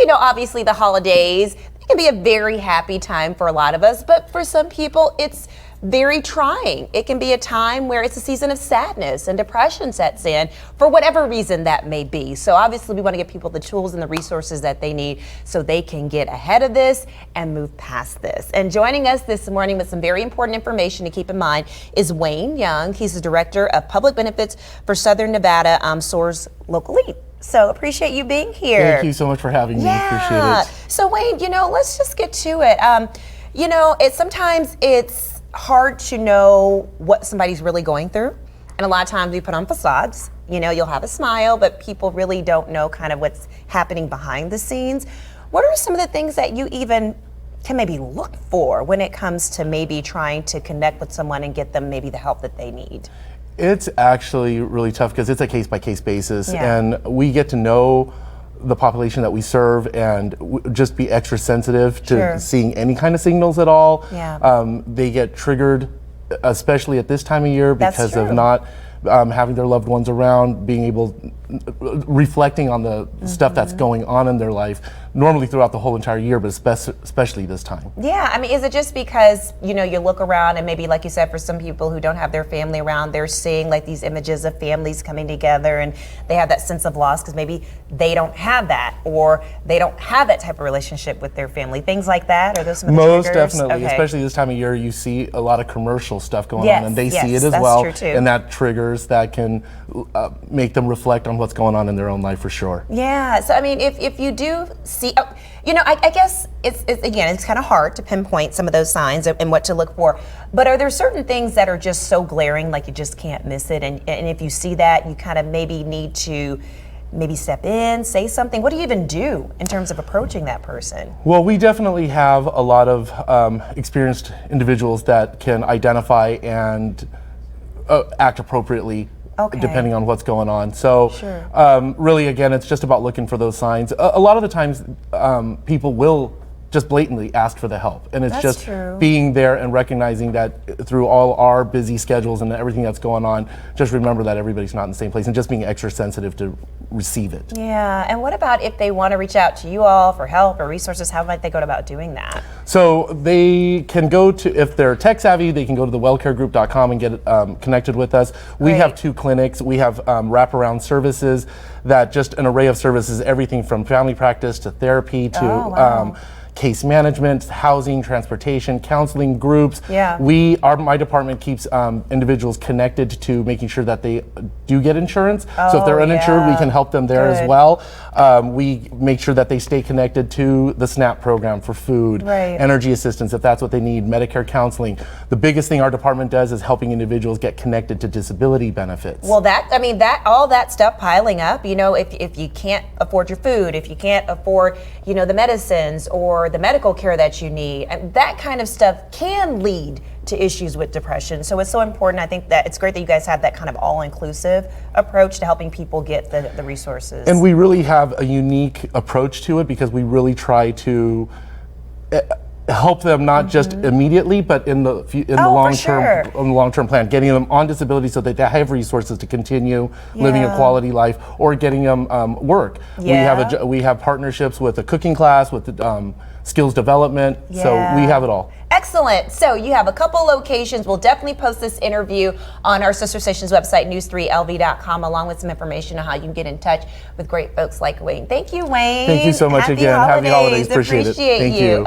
obviously the holidays, it can be a very happy time for a lot of us, but for some people, it's very trying. It can be a time where it's a season of sadness and depression sets in for whatever reason that may be. So obviously we want to give people the tools and the resources that they need so they can get ahead of this and move past this. And joining us this morning with some very important information to keep in mind is Wayne Young. He's the Director of Public Benefits for Southern Nevada SOAR's Local Lead. So appreciate you being here. Thank you so much for having me. Appreciate it. So Wayne, let's just get to it. Sometimes it's hard to know what somebody's really going through. And a lot of times we put on facades. You'll have a smile, but people really don't know kind of what's happening behind the scenes. What are some of the things that you even can maybe look for when it comes to maybe trying to connect with someone and get them maybe the help that they need? It's actually really tough because it's a case-by-case basis, and we get to know the population that we serve and just be extra sensitive to seeing any kind of signals at all. They get triggered, especially at this time of year, because of not having their loved ones around, being able, reflecting on the stuff that's going on in their life, normally throughout the whole entire year, but especially this time. Yeah, is it just because, you look around and maybe, like you said, for some people who don't have their family around, they're seeing like these images of families coming together and they have that sense of loss because maybe they don't have that or they don't have that type of relationship with their family, things like that? Are those some of the Most triggers? definitely, especially this time of year, you see a lot of commercial stuff going on, and they see it as well, true too. And that triggers, that can make them reflect on what's going on in their own life for sure. Yeah, so if you do see, I guess it's kind of hard to pinpoint some of those signs and what to look for, but are there certain things that are just so glaring, like you just can't miss it, and if you see that, you kind of maybe need to step in, say something? What do you even do in terms of approaching that person? Well, we definitely have a lot of experienced individuals that can identify and act appropriately depending on what's going on. So really, again, it's just about looking for those signs. A lot of the times people will just blatantly ask for the help, and it's just being there and recognizing that through all our busy schedules and everything that's going on, just remember that everybody's not in the same place and just being extra sensitive to receive it. Yeah, and what about if they want to reach out to you all for help or resources? How might they go about doing that? So they can go to, if they're tech savvy, they can go to the wellcaregroup.com and get connected with us. We have 2 clinics. We have wraparound services, that just an array of services, everything from family practice to therapy to case management, housing, transportation, counseling groups. My department keeps individuals connected to making sure that they do get insurance. So if they're uninsured, we can help them there as well. We make sure that they stay connected to the SNAP program for food, energy assistance if that's what they need, Medicare counseling. The biggest thing our department does is helping individuals get connected to disability benefits. Well, all that stuff piling up, if you can't afford your food, if you can't afford, the medicines or the medical care that you need, and that kind of stuff can lead to issues with depression. So it's so important. I think that it's great that you guys have that kind of all-inclusive approach to helping people get the resources. And we really have a unique approach to it because we really try to help them not just immediately, but in the long-term plan, getting them on disability so that they have resources to continue living a quality life or getting them work. We have partnerships with a cooking class, with skills development, so we have it all. Excellent. So you have a couple locations. We'll definitely post this interview on our sister station's website, news3lv.com, along with some information on how you can get in touch with great folks like Wayne. Thank you, Wayne. Thank you so much again. Happy holidays. Appreciate it. Thank you.